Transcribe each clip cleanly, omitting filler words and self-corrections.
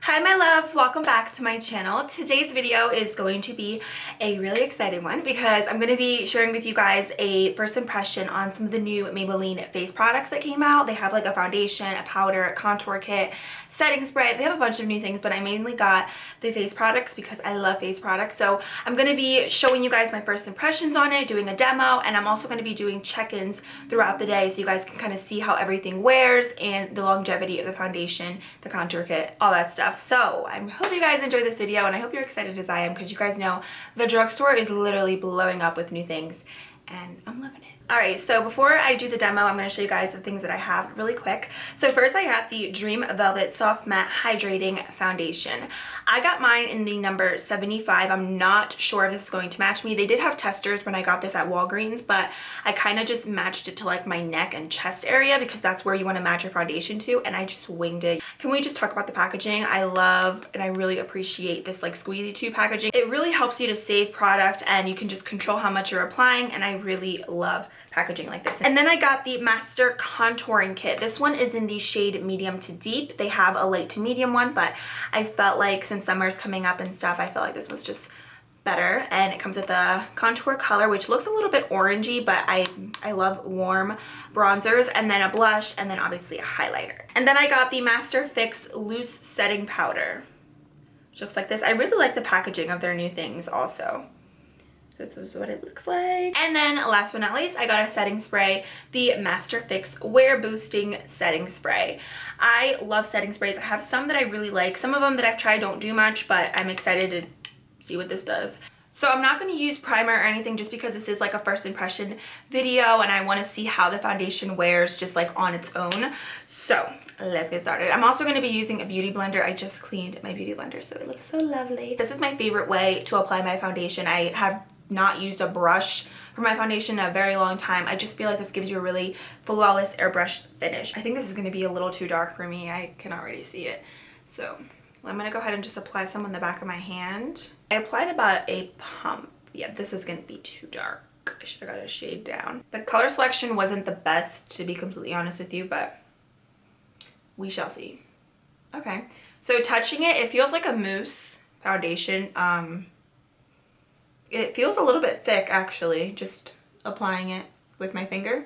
Hi my loves, welcome back to my channel. Today's video is going to be a really exciting one because I'm going to be sharing with you guys a first impression on some of the new Maybelline face products that came out. They have like a foundation, a powder, a contour kit, setting spray. They have a bunch of new things, but I mainly got the face products because I love face products. So I'm going to be showing you guys my first impressions on it, doing a demo, and I'm also going to be doing check-ins throughout the day so you guys can kind of see how everything wears and the longevity of the foundation, the contour kit, all that stuff. So I hope you guys enjoy this video and I hope you're excited as I am because you guys know the drugstore is literally blowing up with new things and I'm loving it. Alright, so before I do the demo, I'm going to show you guys the things that I have really quick. So first I got the Dream Velvet Soft Matte Hydrating Foundation. I got mine in the number 75. I'm not sure if this is going to match me. They did have testers when I got this at Walgreens, but I kind of just matched it to like my neck and chest area because that's where you want to match your foundation to, and I just winged it. Can we just talk about the packaging? I love and I really appreciate this like squeezy tube packaging. It really helps you to save product and you can just control how much you're applying, and I really love packaging like this. And then I got the Master Contouring Kit. This one is in the shade medium to deep. They have a light to medium one, but I felt like since summer's coming up and stuff, I felt like this was just better. And it comes with a contour color, which looks a little bit orangey, but I love warm bronzers, and then a blush, and then obviously a highlighter. And then I got the Master Fix Loose Setting Powder, which looks like this. I really like the packaging of their new things also. So this is what it looks like. And then last but not least, I got a setting spray, the Master Fix Wear Boosting Setting Spray. I love setting sprays. I have some that I really like. Some of them that I've tried don't do much, but I'm excited to see what this does. So I'm not going to use primer or anything just because this is like a first impression video and I want to see how the foundation wears just like on its own. So let's get started. I'm also going to be using a beauty blender. I just cleaned my beauty blender so it looks so lovely. This is my favorite way to apply my foundation. I have not used a brush for my foundation in a very long time. I just feel like this gives you a really flawless airbrush finish. I think this is going to be a little too dark for me. I can already see it. So I'm going to go ahead and just apply some on the back of my hand. I applied about a pump. Yeah, this is going to be too dark. I should have got a shade down. The color selection wasn't the best, to be completely honest with you, but we shall see. Okay, so touching it, it feels like a mousse foundation. It feels a little bit thick actually, just applying it with my finger.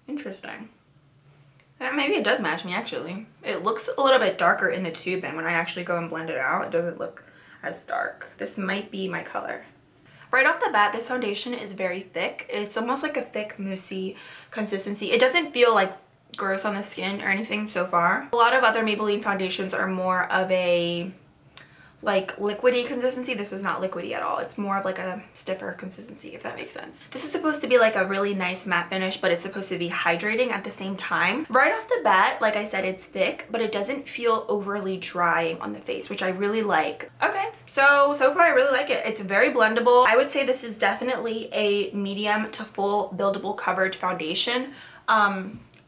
Interesting. Maybe it does match me actually. It looks a little bit darker in the tube than when I actually go and blend it out. It doesn't look as dark. This might be my color. Right off the bat, this foundation is very thick. It's almost like a thick moussey consistency. It doesn't feel like gross on the skin or anything so far. A lot of other Maybelline foundations are more of a like liquidy consistency. This is not liquidy at all. It's more of like a stiffer consistency, if that makes sense. This is supposed to be like a really nice matte finish, but it's supposed to be hydrating at the same time. Right off the bat, like I said, it's thick, but it doesn't feel overly drying on the face, which I really like. Okay, so far I really like it. It's very blendable. I would say this is definitely a medium to full buildable coverage foundation.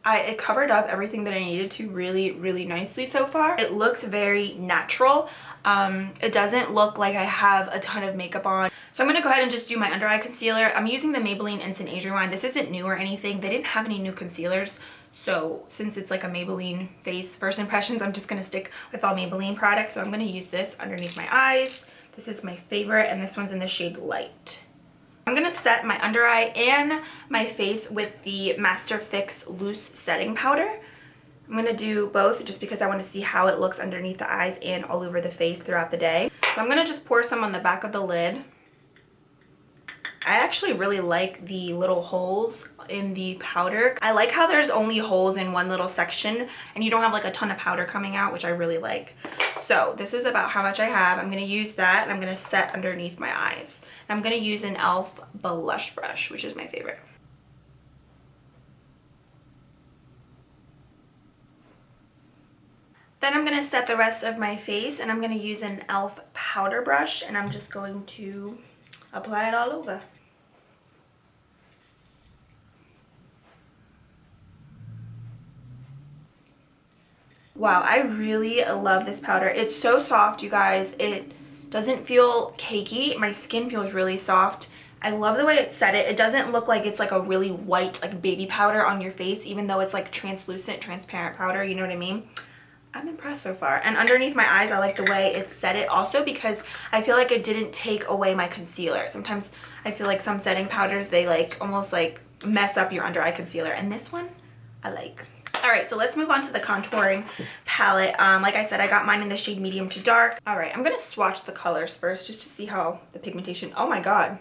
It covered up everything that I needed to really nicely so far. It looks very natural. It doesn't look like I have a ton of makeup on. So I'm going to go ahead and just do my under eye concealer. I'm using the Maybelline Instant Age Rewind. This isn't new or anything. They didn't have any new concealers. So since it's like a Maybelline face first impressions, I'm just going to stick with all Maybelline products. So I'm going to use this underneath my eyes. This is my favorite, and this one's in the shade Light. I'm going to set my under eye and my face with the Master Fix Loose Setting Powder. I'm going to do both just because I want to see how it looks underneath the eyes and all over the face throughout the day. So I'm going to just pour some on the back of the lid. I actually really like the little holes in the powder. I like how there's only holes in one little section and you don't have like a ton of powder coming out, which I really like. So this is about how much I have. I'm going to use that and I'm going to set underneath my eyes. And I'm going to use an e.l.f. blush brush, which is my favorite. Then I'm going to set the rest of my face and I'm going to use an e.l.f. powder brush and I'm just going to apply it all over. Wow, I really love this powder. It's so soft, you guys. It doesn't feel cakey. My skin feels really soft. I love the way it set it. It doesn't look like it's like a really white like baby powder on your face, even though it's like translucent, transparent powder, you know what I mean? I'm impressed so far. And underneath my eyes, I like the way it set it also because I feel like it didn't take away my concealer. Sometimes I feel like some setting powders, they like almost like mess up your under eye concealer, and this one I like. All right, so let's move on to the contouring palette. Like I said, I got mine in the shade medium to dark. All right, I'm gonna swatch the colors first just to see how the pigmentation, oh my God,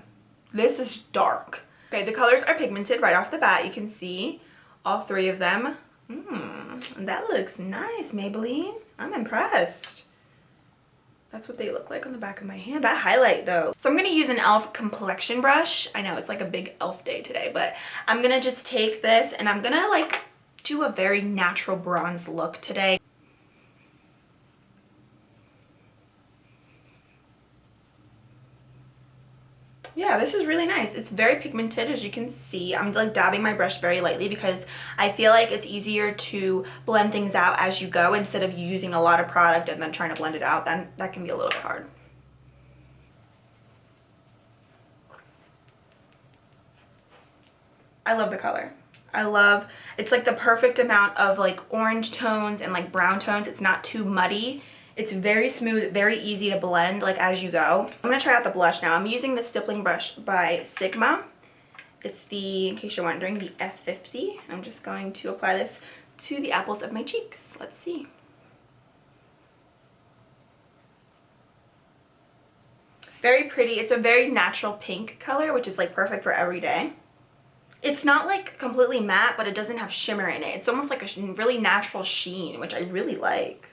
this is dark. Okay, the colors are pigmented right off the bat. You can see all three of them. That looks nice, Maybelline. I'm impressed. That's what they look like on the back of my hand. That highlight though. So I'm gonna use an e.l.f. complexion brush. I know it's like a big e.l.f. day today, but I'm gonna just take this and I'm gonna like do a very natural bronze look today. Yeah, this is really nice. It's very pigmented, as you can see. I'm like dabbing my brush very lightly because I feel like it's easier to blend things out as you go instead of you using a lot of product and then trying to blend it out. Then that can be a little bit hard. I love the color. I love, it's like the perfect amount of like orange tones and like brown tones. It's not too muddy. It's very smooth, very easy to blend like as you go. I'm gonna try out the blush now. I'm using the stippling brush by Sigma. It's the, in case you're wondering, the F50. I'm just going to apply this to the apples of my cheeks. Let's see. Very pretty. It's a very natural pink color, which is like perfect for every day. It's not like completely matte, but it doesn't have shimmer in it. It's almost like a really natural sheen, which I really like.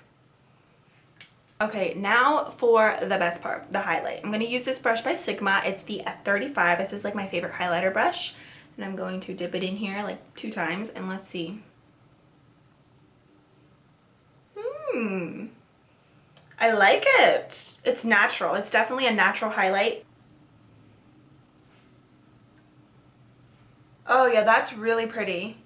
Okay, now for the best part, the highlight. I'm going to use this brush by Sigma. It's the F35. This is like my favorite highlighter brush. And I'm going to dip it in here like 2 times and let's see. I like it. It's natural. It's definitely a natural highlight. Oh yeah, that's really pretty.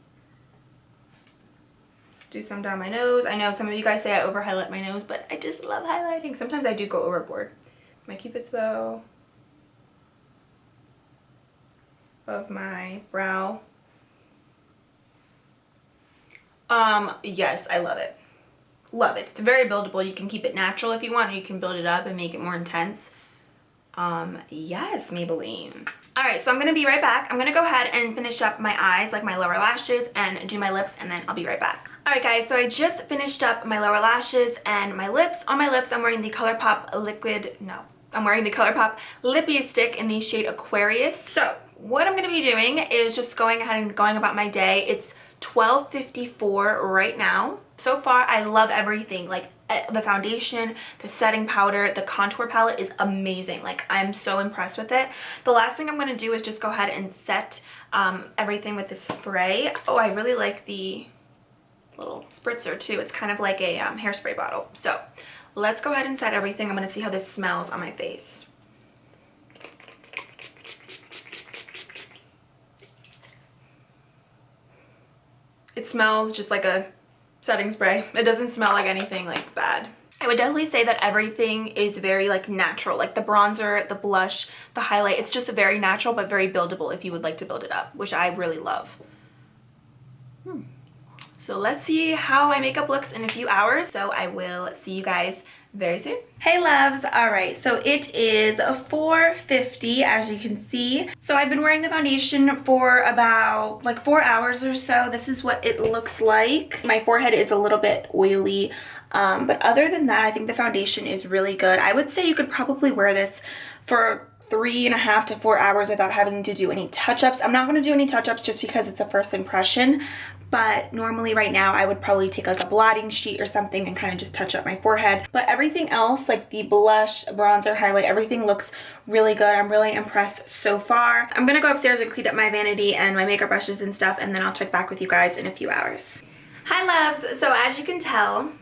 Do some down my nose. I know some of you guys say I over highlight my nose, but I just love highlighting. Sometimes I do go overboard. My Cupid's bow of my brow. Yes, I love it. Love it. It's very buildable. You can keep it natural if you want, or you can build it up and make it more intense. Yes, Maybelline. All right, so I'm gonna be right back. I'm gonna go ahead and finish up my eyes, like my lower lashes, and do my lips, and then I'll be right back. All right, guys, so I just finished up my lower lashes and my lips. On my lips, I'm wearing the ColourPop I'm wearing the ColourPop Lippy Stick in the shade Aquarius. So what I'm gonna be doing is just going ahead and going about my day. It's 12:54 right now. So far, I love everything. Like the foundation, the setting powder, the contour palette is amazing. Like I'm so impressed with it. The last thing I'm going to do is just go ahead and set everything with the spray. Oh, I really like the little spritzer too. It's kind of like a hairspray bottle. So let's go ahead and set everything. I'm going to see how this smells on my face. It smells just like a setting spray. It doesn't smell like anything like bad. I would definitely say that everything is very like natural, like the bronzer, the blush, the highlight. It's just very natural but very buildable if you would like to build it up, which I really love. So let's see how my makeup looks in a few hours. So I will see you guys very soon. Hey loves. All right, so it is 4:50 as you can see. So I've been wearing the foundation for about like 4 hours or so. This is what it looks like. My forehead is a little bit oily, but other than that, I think the foundation is really good. I would say you could probably wear this for 3.5 to 4 hours without having to do any touch-ups. I'm not going to do any touch-ups just because it's a first impression, but normally right now I would probably take like a blotting sheet or something and kind of just touch up my forehead. But everything else, like the blush, bronzer, highlight, everything looks really good. I'm really impressed so far. I'm gonna go upstairs and clean up my vanity and my makeup brushes and stuff, and then I'll check back with you guys in a few hours. Hi loves. So as you can tell,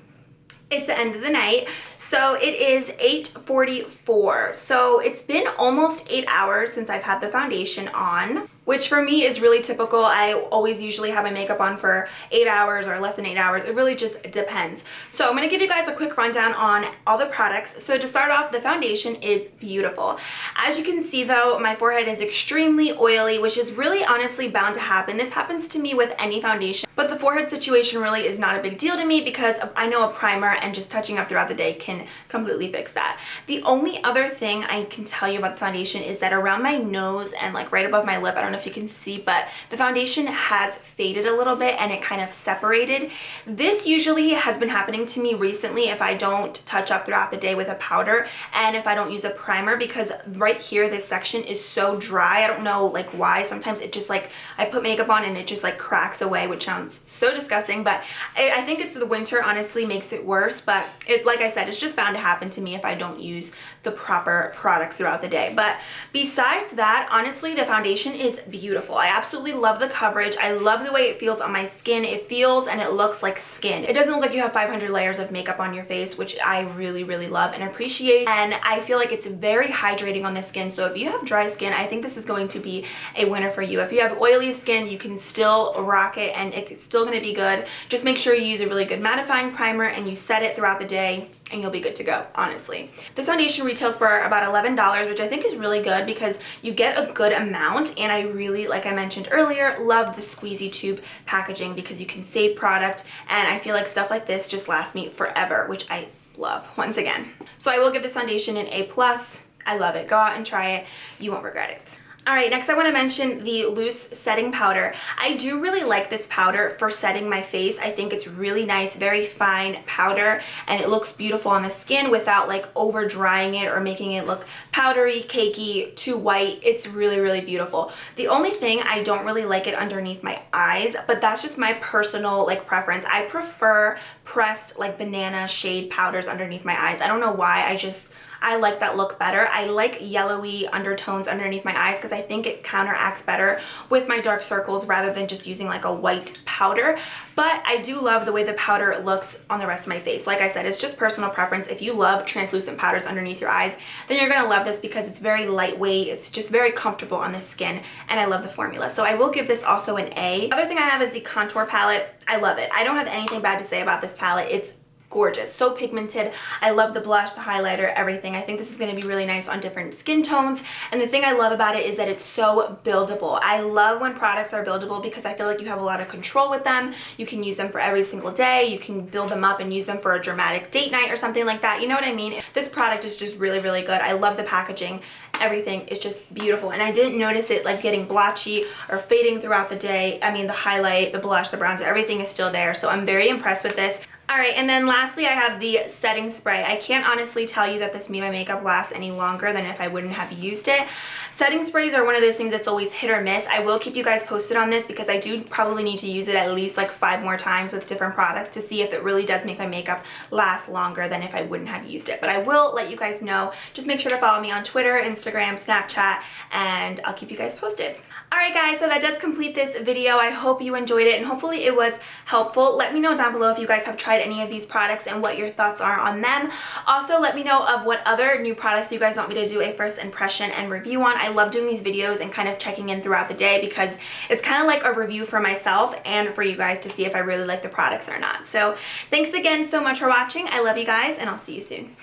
it's the end of the night. So it is 8:44. So it's been almost 8 hours since I've had the foundation on. which for me is really typical. I always usually have my makeup on for 8 hours or less than 8 hours. It really just depends. So I'm going to give you guys a quick rundown on all the products. So to start off, the foundation is beautiful. As you can see though, my forehead is extremely oily, which is really honestly bound to happen. This happens to me with any foundation, but the forehead situation really is not a big deal to me because I know a primer and just touching up throughout the day can completely fix that. The only other thing I can tell you about the foundation is that around my nose and like right above my lip, I don't know if you can see, but the foundation has faded a little bit and it kind of separated. This usually has been happening to me recently if I don't touch up throughout the day with a powder and if I don't use a primer, because right here this section is so dry. I don't know like why. Sometimes it just like I put makeup on and it just like cracks away, which sounds so disgusting, but I think it's the winter honestly makes it worse. But it, like I said, it's just bound to happen to me if I don't use the proper products throughout the day. But besides that, honestly, the foundation is beautiful. I absolutely love the coverage. I love the way it feels on my skin. It feels and it looks like skin. It doesn't look like you have 500 layers of makeup on your face, which I really, really love and appreciate. And I feel like it's very hydrating on the skin. So if you have dry skin, I think this is going to be a winner for you. If you have oily skin, you can still rock it and it's still going to be good. Just make sure you use a really good mattifying primer and you set it throughout the day and you'll be good to go, honestly. This foundation retails for about $11, which I think is really good because you get a good amount, and I really, like I mentioned earlier, love the squeezy tube packaging because you can save product, and I feel like stuff like this just lasts me forever, which I love once again. So I will give this foundation an A+. I love it. Go out and try it. You won't regret it. Alright, next I want to mention the loose setting powder. I do really like this powder for setting my face. I think it's really nice, very fine powder, and it looks beautiful on the skin without like over drying it or making it look powdery, cakey, too white. It's really, really beautiful. The only thing, I don't really like it underneath my eyes, but that's just my personal like preference. I prefer pressed like banana shade powders underneath my eyes. I don't know why, I like that look better. I like yellowy undertones underneath my eyes because I think it counteracts better with my dark circles rather than just using like a white powder. But I do love the way the powder looks on the rest of my face. Like I said, it's just personal preference. If you love translucent powders underneath your eyes, then you're gonna love this because it's very lightweight. It's just very comfortable on the skin, and I love the formula. So I will give this also an A. The other thing I have is the contour palette. I love it. I don't have anything bad to say about this palette. It's gorgeous, so pigmented. I love the blush, the highlighter, everything. I think this is going to be really nice on different skin tones, and the thing I love about it is that it's so buildable. I love when products are buildable because I feel like you have a lot of control with them. You can use them for every single day. You can build them up and use them for a dramatic date night or something like that. You know what I mean? This product is just really, really good. I love the packaging. Everything is just beautiful, and I didn't notice it like getting blotchy or fading throughout the day. I mean, the highlight, the blush, the bronzer, everything is still there, so I'm very impressed with this. Alright, and then lastly I have the setting spray. I can't honestly tell you that this made my makeup last any longer than if I wouldn't have used it. Setting sprays are one of those things that's always hit or miss. I will keep you guys posted on this because I do probably need to use it at least like 5 more times with different products to see if it really does make my makeup last longer than if I wouldn't have used it. But I will let you guys know. Just make sure to follow me on Twitter, Instagram, Snapchat, and I'll keep you guys posted. Alright guys, so that does complete this video. I hope you enjoyed it and hopefully it was helpful. Let me know down below if you guys have tried any of these products and what your thoughts are on them. Also, let me know of what other new products you guys want me to do a first impression and review on. I love doing these videos and kind of checking in throughout the day because it's kind of like a review for myself and for you guys to see if I really like the products or not. So thanks again so much for watching. I love you guys and I'll see you soon.